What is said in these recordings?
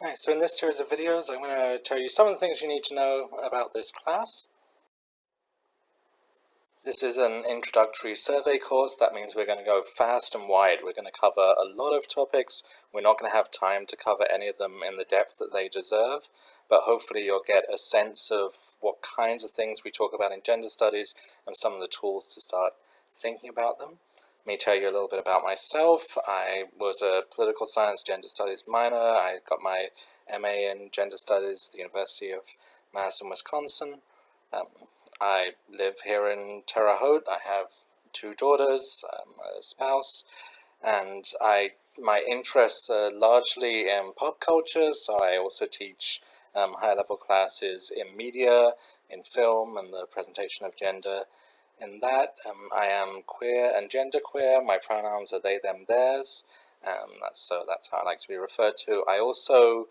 Alright, so in this series of videos, I'm going to tell you some of the things you need to know about this class. This is an introductory survey course. That means we're going to go fast and wide. We're going to cover a lot of topics. We're not going to have time to cover any of them in the depth that they deserve, but hopefully you'll get a sense of what kinds of things we talk about in gender studies and some of the tools to start thinking about them. Let me tell you a little bit about myself. I was a political science gender studies minor. I got my MA in gender studies at the University of Madison, Wisconsin. I live here in Terre Haute. I have 2 daughters, a spouse, and my interests are largely in pop culture, so I also teach high-level classes in media, in film, and the presentation of gender. In that, I am queer and genderqueer. My pronouns are they, them, theirs. That's how I like to be referred to. I also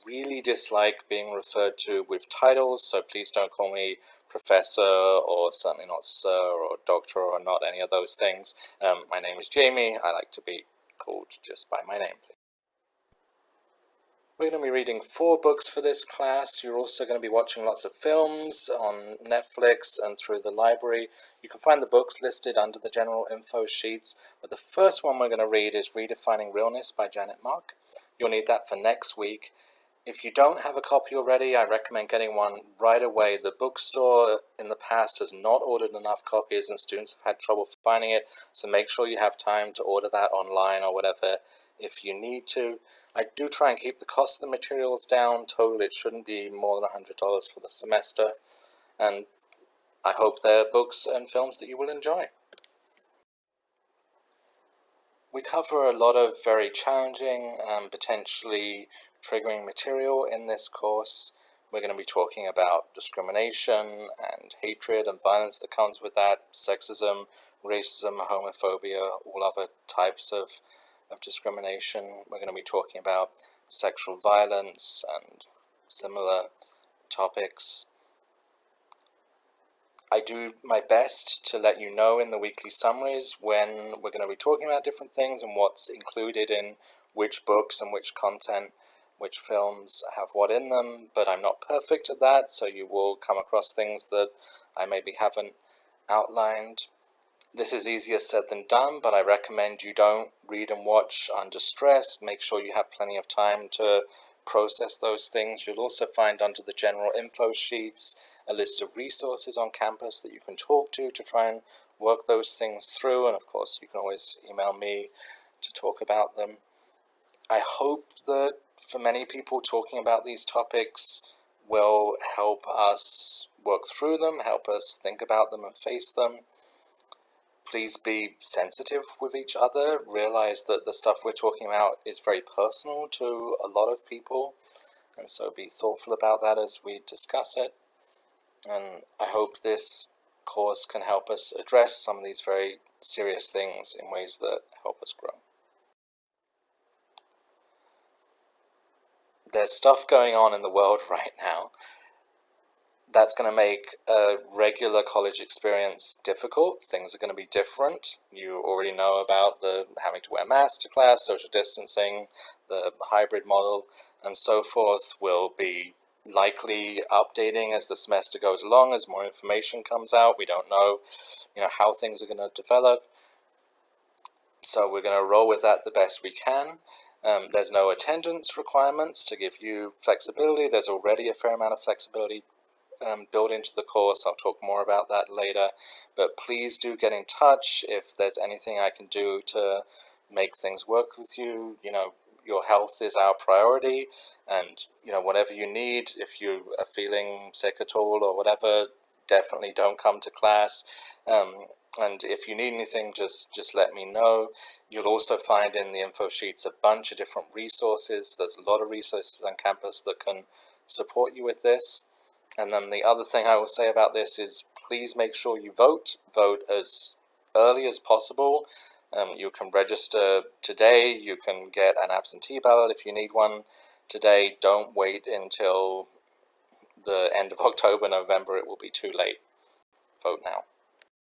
really dislike being referred to with titles, so please don't call me professor, or certainly not sir, or doctor, or not any of those things. My name is Jamie. I like to be called just by my name, please. We're going to be reading 4 books for this class. You're also going to be watching lots of films on Netflix and through the library. You can find the books listed under the general info sheets, but the first one we're going to read is Redefining Realness by Janet Mock. You'll need that for next week. If you don't have a copy already, I recommend getting one right away. The bookstore in the past has not ordered enough copies and students have had trouble finding it, so make sure you have time to order that online or whatever if you need to. I do try and keep the cost of the materials down. Total, it shouldn't be more than $100 for the semester, and I hope they're books and films that you will enjoy. We cover a lot of very challenging and potentially triggering material in this course. We're going to be talking about discrimination and hatred and violence that comes with that, sexism, racism, homophobia, all other types of discrimination. We're going to be talking about sexual violence and similar topics. I do my best to let you know in the weekly summaries when we're going to be talking about different things and what's included in which books and which content, which films have what in them, but I'm not perfect at that, so you will come across things that I maybe haven't outlined. This is easier said than done, but I recommend you don't read and watch under stress. Make sure you have plenty of time to process those things. You'll also find under the general info sheets a list of resources on campus that you can talk to try and work those things through, and of course you can always email me to talk about them. I hope that for many people talking about these topics will help us work through them, help us think about them and face them. Please be sensitive with each other. Realize that the stuff we're talking about is very personal to a lot of people, and so be thoughtful about that as we discuss it. And I hope this course can help us address some of these very serious things in ways that help us grow. There's stuff going on in the world right now that's going to make a regular college experience difficult. Things are going to be different. You already know about the having to wear masks to class, social distancing, the hybrid model, and so forth will be likely updating as the semester goes along, as more information comes out. We don't know, how things are going to develop. So we're going to roll with that the best we can. There's no attendance requirements to give you flexibility. There's already a fair amount of flexibility built into the course. I'll talk more about that later, but please do get in touch if there's anything I can do to make things work with you. Your health is our priority, and whatever you need, if you are feeling sick at all or whatever, definitely don't come to class. And if you need anything, just let me know. You'll also find in the info sheets a bunch of different resources. There's a lot of resources on campus that can support you with this. And then the other thing I will say about this is please make sure you vote. Vote as early as possible. You can register today. You can get an absentee ballot if you need one today. Don't wait until the end of October, November. It will be too late. Vote now.